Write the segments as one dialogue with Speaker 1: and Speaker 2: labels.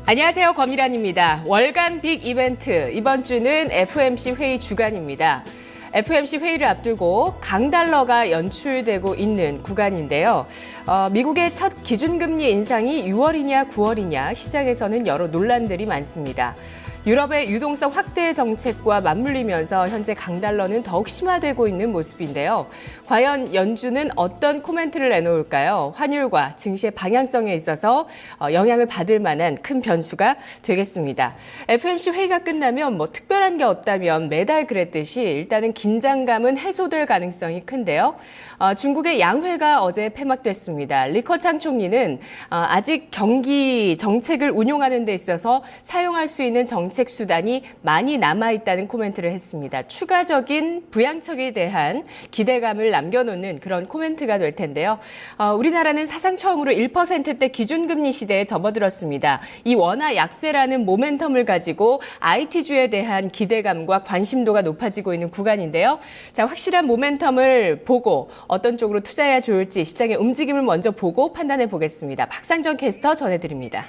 Speaker 1: 안녕하세요. 권미란입니다. 월간 빅 이벤트, 이번 주는 FOMC 회의 주간입니다. FOMC 회의를 앞두고 강달러가 연출되고 있는 구간인데요. 미국의 첫 기준금리 인상이 6월이냐 9월이냐 시장에서는 여러 논란들이 많습니다. 유럽의 유동성 확대 정책과 맞물리면서 현재 강달러는 더욱 심화되고 있는 모습인데요. 과연 연준은 어떤 코멘트를 내놓을까요? 환율과 증시의 방향성에 있어서 영향을 받을 만한 큰 변수가 되겠습니다. FOMC 회의가 끝나면 특별한 게 없다면 매달 그랬듯이 일단은 긴장감은 해소될 가능성이 큰데요. 중국의 양회가 어제 폐막됐습니다. 리커창 총리는 아직 경기 정책을 운용하는 데 있어서 사용할 수 있는 정책 수단이 많이 남아있다는 코멘트를 했습니다. 추가적인 부양책에 대한 기대감을 남겨놓는 그런 코멘트가 될 텐데요. 우리나라는 사상 처음으로 1%대 기준금리 시대에 접어들었습니다. 이 원화 약세라는 모멘텀을 가지고 IT주에 대한 기대감과 관심도가 높아지고 있는 구간인데요. 자, 확실한 모멘텀을 보고 어떤 쪽으로 투자해야 좋을지 시장의 움직임을 먼저 보고 판단해 보겠습니다. 박상정 캐스터 전해드립니다.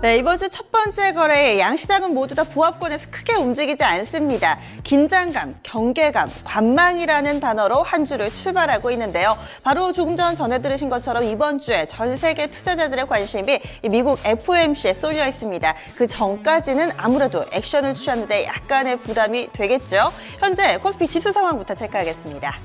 Speaker 2: 네, 이번 주 첫 번째 거래에 양시장은 모두 다 보합권에서 크게 움직이지 않습니다. 긴장감, 경계감, 관망이라는 단어로 한 주를 출발하고 있는데요. 바로 조금 전 전해 들으신 것처럼 이번 주에 전 세계 투자자들의 관심이 미국 FOMC에 쏠려 있습니다. 그 전까지는 아무래도 액션을 취하는데 약간의 부담이 되겠죠. 현재 코스피 지수 상황부터 체크하겠습니다.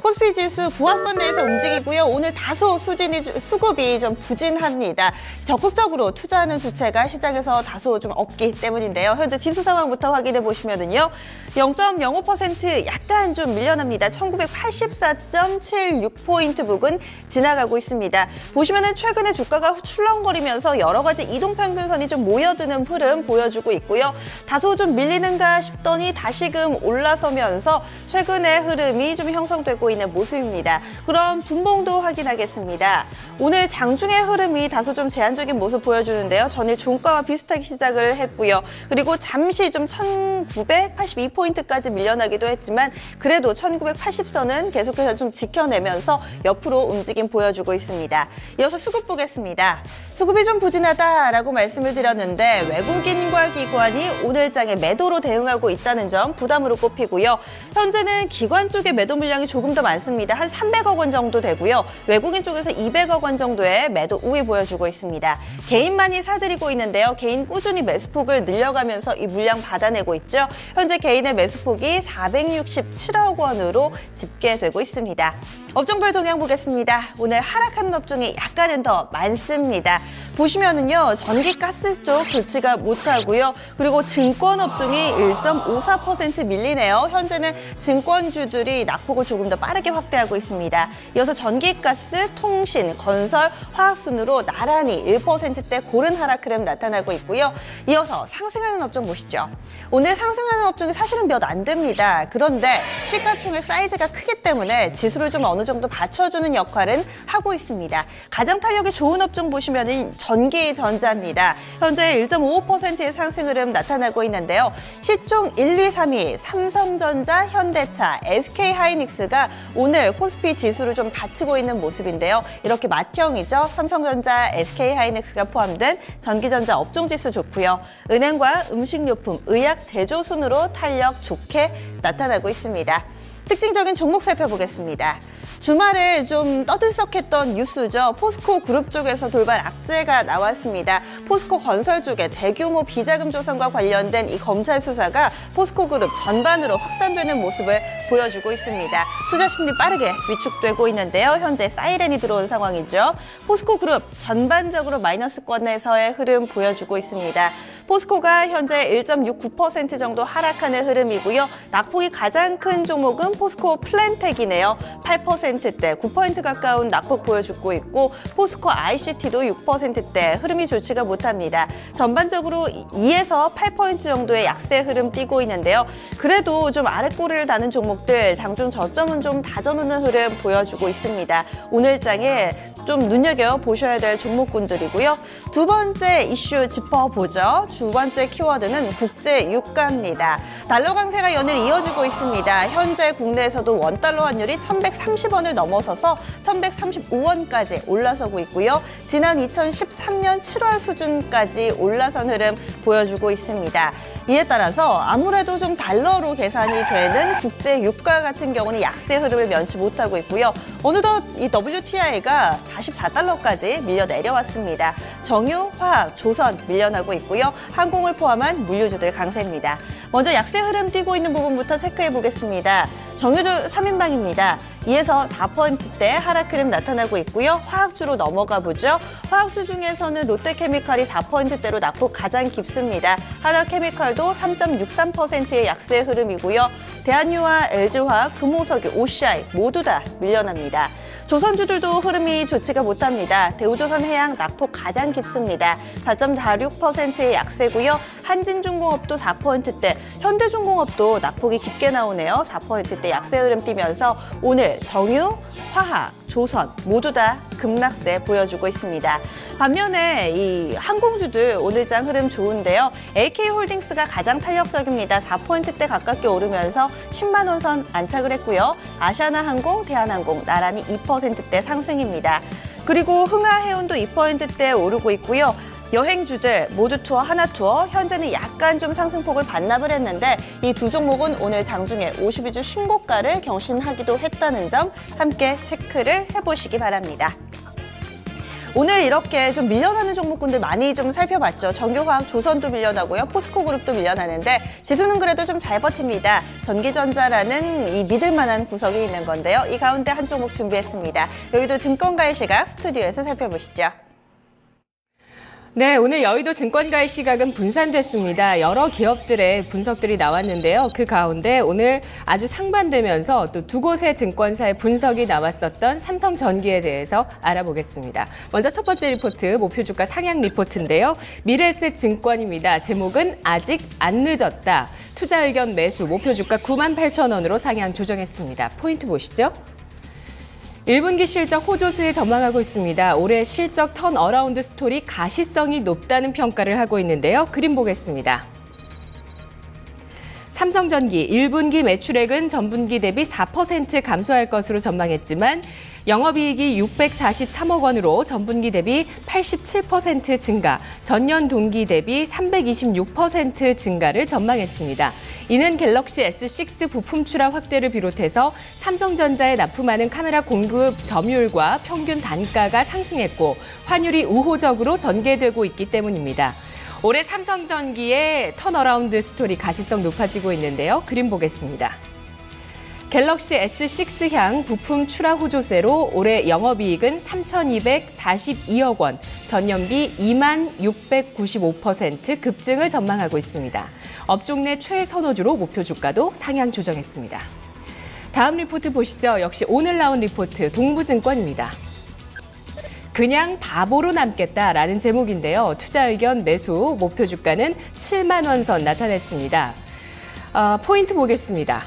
Speaker 2: 코스피 지수 보합권 내에서 움직이고요. 오늘 다소 수급이 좀 부진합니다. 적극적으로 투자하는 주체가 시장에서 다소 좀 없기 때문인데요. 현재 지수 상황부터 확인해 보시면은요. 0.05% 약간 좀 밀려납니다. 1984.76포인트 부근 지나가고 있습니다. 보시면은 최근에 주가가 출렁거리면서 여러 가지 이동평균선이 좀 모여드는 흐름 보여주고 있고요. 다소 좀 밀리는가 싶더니 다시금 올라서면서 최근의 흐름이 좀 형성되고 있는 모습입니다. 그럼 분봉도 확인하겠습니다. 오늘 장중의 흐름이 다소 좀 제한적인 모습 보여주는데요. 전일 종가와 비슷하게 시작을 했고요. 그리고 잠시 좀 1982포인트까지 밀려나기도 했지만 그래도 1980선은 계속해서 좀 지켜내면서 옆으로 움직임 보여주고 있습니다. 이어서 수급 보겠습니다. 수급이 좀 부진하다라고 말씀을 드렸는데 외국인과 기관이 오늘장에 매도로 대응하고 있다는 점 부담으로 꼽히고요. 현재는 기관 쪽의 매도 물량이 조금 더 많습니다. 한 300억 원 정도 되고요. 외국인 쪽에서 200억 원 정도의 매도 우위 보여주고 있습니다. 개인만이 사들이고 있는데요. 개인 꾸준히 매수폭을 늘려가면서 이 물량 받아내고 있죠. 현재 개인의 매수폭이 467억 원으로 집계되고 있습니다. 업종별 동향 보겠습니다. 오늘 하락하는 업종이 약간은 더 많습니다. 보시면은요, 전기 가스 쪽 좋지가 못하고요. 그리고 증권 업종이 1.54% 밀리네요. 현재는 증권주들이 낙폭을 조금 더 빠르게 확대하고 있습니다. 이어서 전기가스, 통신, 건설, 화학 순으로 나란히 1%대 고른 하락 흐름 나타나고 있고요. 이어서 상승하는 업종 보시죠. 오늘 상승하는 업종이 사실은 몇 안 됩니다. 그런데 시가총액 사이즈가 크기 때문에 지수를 좀 어느 정도 받쳐주는 역할은 하고 있습니다. 가장 탄력이 좋은 업종 보시면은 전기전자입니다. 현재 1.55%의 상승 흐름 나타나고 있는데요. 시총 1, 2, 3위 삼성전자, 현대차, SK하이닉스가 오늘 코스피 지수를 좀 받치고 있는 모습인데요. 이렇게 맏형이죠. 삼성전자, SK하이닉스가 포함된 전기전자 업종지수 좋고요. 은행과 음식료품, 의약, 제조 순으로 탄력 좋게 나타나고 있습니다. 특징적인 종목 살펴보겠습니다. 주말에 좀 떠들썩했던 뉴스죠. 포스코 그룹 쪽에서 돌발 악재가 나왔습니다. 포스코 건설 쪽에 대규모 비자금 조성과 관련된 이 검찰 수사가 포스코 그룹 전반으로 확산되는 모습을 보여주고 있습니다. 투자 심리 빠르게 위축되고 있는데요. 현재 사이렌이 들어온 상황이죠. 포스코 그룹 전반적으로 마이너스권에서의 흐름 보여주고 있습니다. 포스코가 현재 1.69% 정도 하락하는 흐름이고요. 낙폭이 가장 큰 종목은 포스코 플랜텍이네요. 8%대, 9% 가까운 낙폭 보여주고 있고 포스코 ICT도 6%대 흐름이 좋지가 못합니다. 전반적으로 2에서 8% 정도의 약세 흐름 띄고 있는데요. 그래도 좀 아랫꼬리를 다는 종목들 장중 저점은 좀 다져놓는 흐름 보여주고 있습니다. 오늘장에 좀 눈여겨보셔야 될 종목군들이고요. 두 번째 이슈 짚어보죠. 두 번째 키워드는 국제 유가입니다. 달러 강세가 연일 이어지고 있습니다. 현재 국내에서도 원달러 환율이 1,130원을 넘어서서 1,135원까지 올라서고 있고요. 지난 2013년 7월 수준까지 올라선 흐름 보여주고 있습니다. 이에 따라서 아무래도 좀 달러로 계산이 되는 국제 유가 같은 경우는 약세 흐름을 면치 못하고 있고요. 어느덧 이 WTI가 44달러까지 밀려 내려왔습니다. 정유, 화학, 조선 밀려나고 있고요. 항공을 포함한 물류주들 강세입니다. 먼저 약세 흐름 띄고 있는 부분부터 체크해 보겠습니다. 정유주 3인방입니다. 2에서 4%대 하락 흐름 나타나고 있고요. 화학주로 넘어가 보죠. 화학주 중에서는 롯데케미칼이 4%대로 낙폭 가장 깊습니다. 하나케미칼도 3.63%의 약세 흐름이고요. 대한유화, LG화학, 금호석유, OCI 모두 다 밀려납니다. 조선주들도 흐름이 좋지가 못합니다. 대우조선해양 낙폭 가장 깊습니다. 4.46%의 약세고요. 한진중공업도 4%대, 현대중공업도 낙폭이 깊게 나오네요. 4%대 약세 흐름 띄면서 오늘 정유, 화학, 조선 모두 다 급락세 보여주고 있습니다. 반면에 이 항공주들 오늘장 흐름 좋은데요. AK홀딩스가 가장 탄력적입니다. 4%대 가깝게 오르면서 10만 원 선 안착을 했고요. 아시아나항공, 대한항공 나란히 2%대 상승입니다. 그리고 흥하해운도 2%대 오르고 있고요. 여행주들 모두투어, 하나투어 현재는 약간 좀 상승폭을 반납을 했는데 이 두 종목은 오늘 장중에 52주 신고가를 경신하기도 했다는 점 함께 체크를 해보시기 바랍니다. 오늘 이렇게 좀 밀려나는 종목군들 많이 좀 살펴봤죠. 정교화학, 조선도 밀려나고요. 포스코그룹도 밀려나는데 지수는 그래도 좀 잘 버팁니다. 전기전자라는 이 믿을만한 구석이 있는 건데요. 이 가운데 한 종목 준비했습니다. 여기도 증권가의 시각 스튜디오에서 살펴보시죠.
Speaker 1: 네, 오늘 여의도 증권가의 시각은 분산됐습니다. 여러 기업들의 분석들이 나왔는데요. 그 가운데 오늘 아주 상반되면서 또 두 곳의 증권사의 분석이 나왔었던 삼성전기에 대해서 알아보겠습니다. 먼저 첫 번째 리포트, 목표주가 상향 리포트인데요. 미래에셋증권입니다. 제목은 아직 안 늦었다. 투자 의견 매수, 목표주가 98,000원으로 상향 조정했습니다. 포인트 보시죠. 1분기 실적 호조세에 전망하고 있습니다. 올해 실적 턴어라운드 스토리 가시성이 높다는 평가를 하고 있는데요. 그림 보겠습니다. 삼성전기 1분기 매출액은 전분기 대비 4% 감소할 것으로 전망했지만 영업이익이 643억 원으로 전분기 대비 87% 증가, 전년 동기 대비 326% 증가를 전망했습니다. 이는 갤럭시 S6 부품 출하 확대를 비롯해서 삼성전자에 납품하는 카메라 공급 점유율과 평균 단가가 상승했고 환율이 우호적으로 전개되고 있기 때문입니다. 올해 삼성전기의 턴어라운드 스토리 가시성 높아지고 있는데요. 그림 보겠습니다. 갤럭시 S6향 부품 출하 호조세로 올해 영업이익은 3,242억 원, 전년비 2695% 급증을 전망하고 있습니다. 업종 내 최선호주로 목표 주가도 상향 조정했습니다. 다음 리포트 보시죠. 역시 오늘 나온 리포트 동부증권입니다. 그냥 바보로 남겠다라는 제목인데요. 투자 의견 매수, 목표 주가는 7만 원 선 나타냈습니다. 포인트 보겠습니다.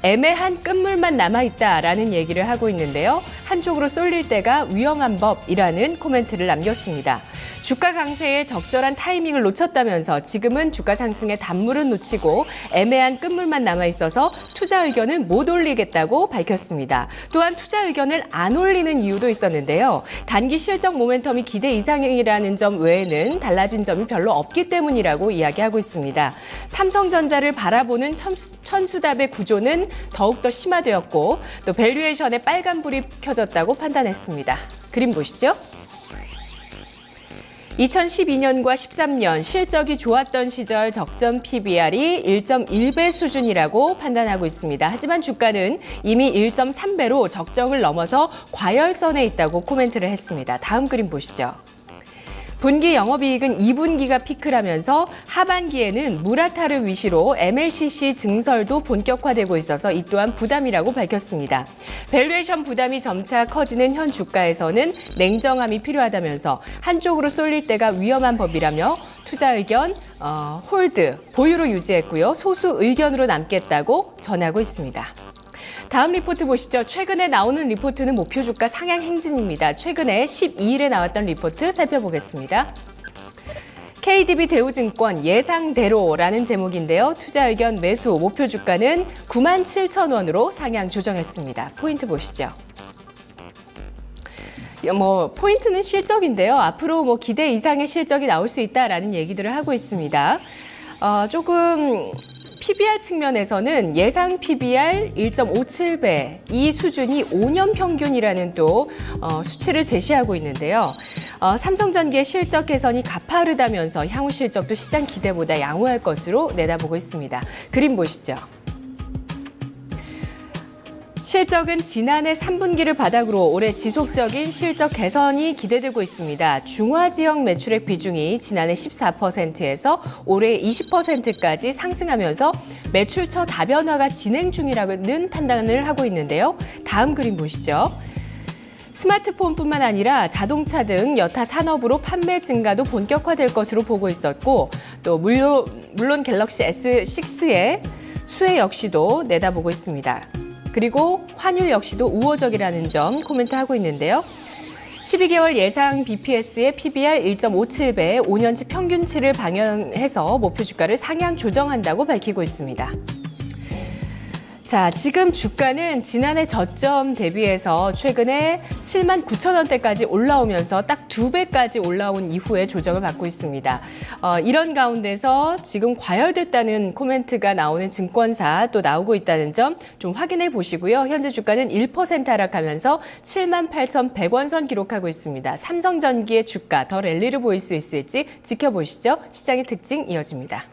Speaker 1: 애매한 끝물만 남아있다라는 얘기를 하고 있는데요. 한쪽으로 쏠릴 때가 위험한 법이라는 코멘트를 남겼습니다. 주가 강세에 적절한 타이밍을 놓쳤다면서 지금은 주가 상승의 단물은 놓치고 애매한 끝물만 남아있어서 투자 의견은 못 올리겠다고 밝혔습니다. 또한 투자 의견을 안 올리는 이유도 있었는데요. 단기 실적 모멘텀이 기대 이상이라는 점 외에는 달라진 점이 별로 없기 때문이라고 이야기하고 있습니다. 삼성전자를 바라보는 천수답의 구조는 더욱더 심화되었고 또 밸류에이션에 빨간불이 켜졌다고 판단했습니다. 그림 보시죠. 2012년과 13년 실적이 좋았던 시절 적정 PBR이 1.1배 수준이라고 판단하고 있습니다. 하지만 주가는 이미 1.3배로 적정을 넘어서 과열선에 있다고 코멘트를 했습니다. 다음 그림 보시죠. 분기 영업이익은 2분기가 피크라면서 하반기에는 무라타를 위시로 MLCC 증설도 본격화되고 있어서 이 또한 부담이라고 밝혔습니다. 밸류에이션 부담이 점차 커지는 현 주가에서는 냉정함이 필요하다면서 한쪽으로 쏠릴 때가 위험한 법이라며 투자 의견 홀드, 보유로 유지했고요. 소수 의견으로 남겠다고 전하고 있습니다. 다음 리포트 보시죠. 최근에 나오는 리포트는 목표 주가 상향 행진입니다. 최근에 12일에 나왔던 리포트 살펴보겠습니다. KDB 대우증권 예상대로라는 제목인데요. 투자 의견 매수 목표 주가는 97,000원으로 상향 조정했습니다. 포인트 보시죠. 포인트는 실적인데요. 앞으로 기대 이상의 실적이 나올 수 있다라는 얘기들을 하고 있습니다. 조금 PBR 측면에서는 예상 PBR 1.57배, 이 수준이 5년 평균이라는 또 수치를 제시하고 있는데요. 삼성전기의 실적 개선이 가파르다면서 향후 실적도 시장 기대보다 양호할 것으로 내다보고 있습니다. 그림 보시죠. 실적은 지난해 3분기를 바닥으로 올해 지속적인 실적 개선이 기대되고 있습니다. 중화지역 매출액 비중이 지난해 14%에서 올해 20%까지 상승하면서 매출처 다변화가 진행 중이라는 판단을 하고 있는데요. 다음 그림 보시죠. 스마트폰뿐만 아니라 자동차 등 여타 산업으로 판매 증가도 본격화될 것으로 보고 있었고, 또 물론 갤럭시 S6의 수혜 역시도 내다보고 있습니다. 그리고 환율 역시도 우호적이라는 점 코멘트하고 있는데요. 12개월 예상 BPS의 PBR 1.57배, 5년치 평균치를 반영해서 목표 주가를 상향 조정한다고 밝히고 있습니다. 자, 지금 주가는 지난해 저점 대비해서 최근에 79,000원대까지 올라오면서 딱 2배까지 올라온 이후에 조정을 받고 있습니다. 이런 가운데서 지금 과열됐다는 코멘트가 나오는 증권사 또 나오고 있다는 점 좀 확인해 보시고요. 현재 주가는 1% 하락하면서 78,100원 선 기록하고 있습니다. 삼성전기의 주가 더 랠리를 보일 수 있을지 지켜보시죠. 시장의 특징 이어집니다.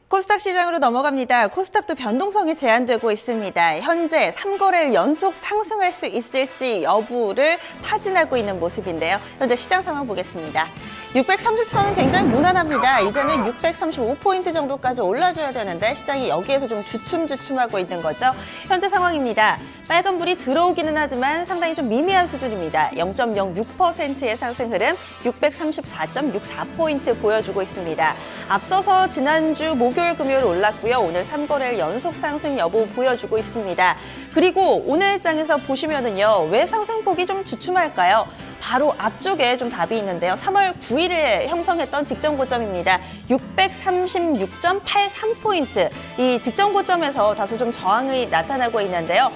Speaker 2: 코스닥 시장으로 넘어갑니다. 코스닥도 변동성이 제한되고 있습니다. 현재 3거래일 연속 상승할 수 있을지 여부를 타진하고 있는 모습인데요. 현재 시장 상황 보겠습니다. 630선은 굉장히 무난합니다. 이제는 635포인트 정도까지 올라줘야 되는데 시장이 여기에서 좀 주춤주춤하고 있는 거죠. 현재 상황입니다. 빨간불이 들어오기는 하지만 상당히 좀 미미한 수준입니다. 0.06%의 상승 흐름 634.64포인트 보여주고 있습니다. 앞서서 지난주 목요일, 금요일 올랐고요. 오늘 3거래일 연속 상승 여부 보여주고 있습니다. 그리고 오늘장에서 보시면은요. 왜 상승폭이 좀 주춤할까요? 바로 앞쪽에 좀 답이 있는데요. 3월 9일에 형성했던 직전 고점입니다. 636.83포인트. 이 직전 고점에서 다소 좀 저항이 나타나고 있는데요.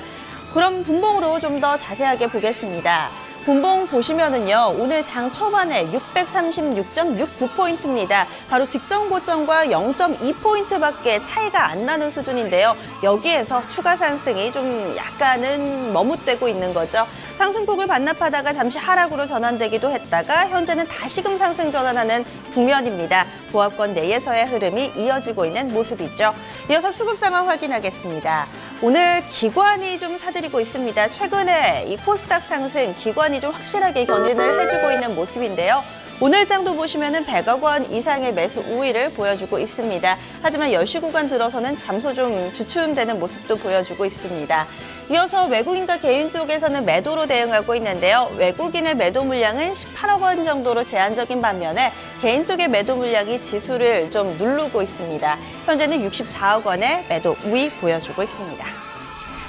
Speaker 2: 그럼 분봉으로 좀 더 자세하게 보겠습니다. 분봉 보시면은요, 오늘 장 초반에 636.69포인트입니다. 바로 직전 고점과 0.2포인트밖에 차이가 안 나는 수준인데요. 여기에서 추가 상승이 좀 약간은 머뭇대고 있는 거죠. 상승폭을 반납하다가 잠시 하락으로 전환되기도 했다가 현재는 다시금 상승 전환하는 국면입니다. 보합권 내에서의 흐름이 이어지고 있는 모습이죠. 이어서 수급 상황 확인하겠습니다. 오늘 기관이 좀 사들이고 있습니다. 최근에 이 코스닥 상승 기관이 좀 확실하게 견인을 해주고 있는 모습인데요. 오늘 장도 보시면은 100억 원 이상의 매수 우위를 보여주고 있습니다. 하지만 10시 구간 들어서는 잠소 좀 주춤되는 모습도 보여주고 있습니다. 이어서 외국인과 개인 쪽에서는 매도로 대응하고 있는데요. 외국인의 매도 물량은 18억 원 정도로 제한적인 반면에 개인 쪽의 매도 물량이 지수를 좀 누르고 있습니다. 현재는 64억 원의 매도 우위 보여주고 있습니다.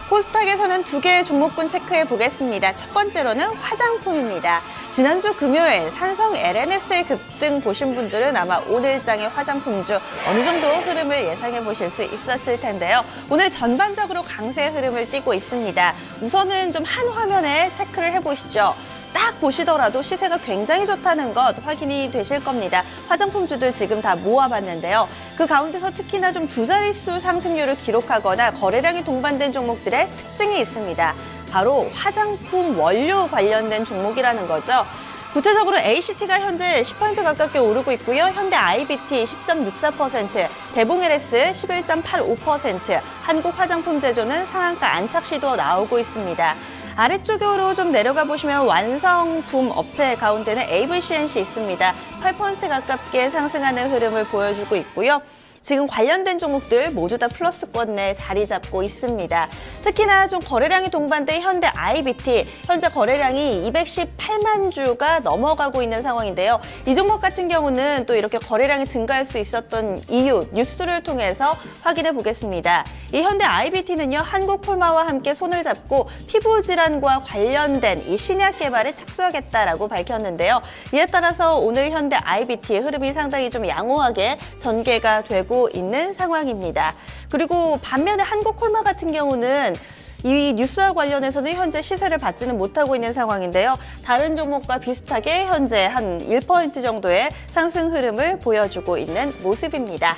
Speaker 2: 코스닥에서는 두 개의 종목군 체크해 보겠습니다. 첫 번째로는 화장품입니다. 지난주 금요일 산성 LNS의 급등 보신 분들은 아마 오늘장의 화장품주 어느 정도 흐름을 예상해 보실 수 있었을 텐데요. 오늘 전반적으로 강세 흐름을 띠고 있습니다. 우선은 좀 한 화면에 체크를 해보시죠. 딱 보시더라도 시세가 굉장히 좋다는 것 확인이 되실 겁니다. 화장품주들 지금 다 모아봤는데요. 그 가운데서 특히나 좀 두 자릿수 상승률을 기록하거나 거래량이 동반된 종목들의 특징이 있습니다. 바로 화장품 원료 관련된 종목이라는 거죠. 구체적으로 ACT가 현재 10% 가깝게 오르고 있고요. 현대 IBT 10.64%, 대봉 LS 11.85%, 한국 화장품 제조는 상한가 안착 시도 나오고 있습니다. 아래쪽으로 좀 내려가 보시면 완성품 업체 가운데는 AVCNC 있습니다. 8% 가깝게 상승하는 흐름을 보여주고 있고요. 지금 관련된 종목들 모두 다 플러스권 내 자리 잡고 있습니다. 특히나 좀 거래량이 동반된 현대 IBT, 현재 거래량이 218만 주가 넘어가고 있는 상황인데요. 이 종목 같은 경우는 또 이렇게 거래량이 증가할 수 있었던 이유, 뉴스를 통해서 확인해 보겠습니다. 이 현대 IBT는요, 한국폴마와 함께 손을 잡고 피부 질환과 관련된 이 신약 개발에 착수하겠다라고 밝혔는데요. 이에 따라서 오늘 현대 IBT의 흐름이 상당히 좀 양호하게 전개가 되고 있는 상황입니다. 그리고 반면에 한국콜마 같은 경우는 이 뉴스와 관련해서는 현재 시세를 받지는 못하고 있는 상황인데요. 다른 종목과 비슷하게 현재 한 1% 정도의 상승 흐름을 보여주고 있는 모습입니다.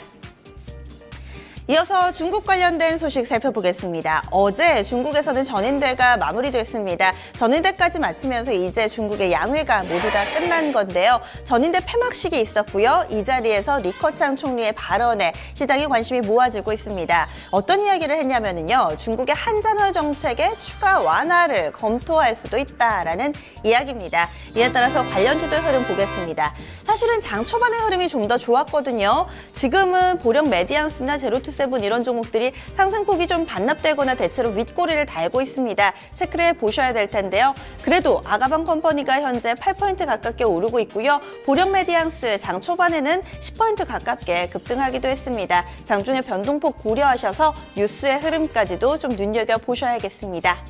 Speaker 2: 이어서 중국 관련된 소식 살펴보겠습니다. 어제 중국에서는 전인대가 마무리됐습니다. 전인대까지 마치면서 이제 중국의 양회가 모두 다 끝난 건데요. 전인대 폐막식이 있었고요. 이 자리에서 리커창 총리의 발언에 시장의 관심이 모아지고 있습니다. 어떤 이야기를 했냐면요. 중국의 한전화 정책의 추가 완화를 검토할 수도 있다라는 이야기입니다. 이에 따라서 관련주들 흐름 보겠습니다. 사실은 장 초반의 흐름이 좀 더 좋았거든요. 지금은 보령 메디앙스나 제로투 세븐 이런 종목들이 상승폭이 좀 반납되거나 대체로 윗꼬리를 달고 있습니다. 체크를 해보셔야 될 텐데요. 그래도 아가방 컴퍼니가 현재 8% 가깝게 오르고 있고요. 보령 메디앙스 장 초반에는 10% 가깝게 급등하기도 했습니다. 장중의 변동폭 고려하셔서 뉴스의 흐름까지도 좀 눈여겨보셔야겠습니다.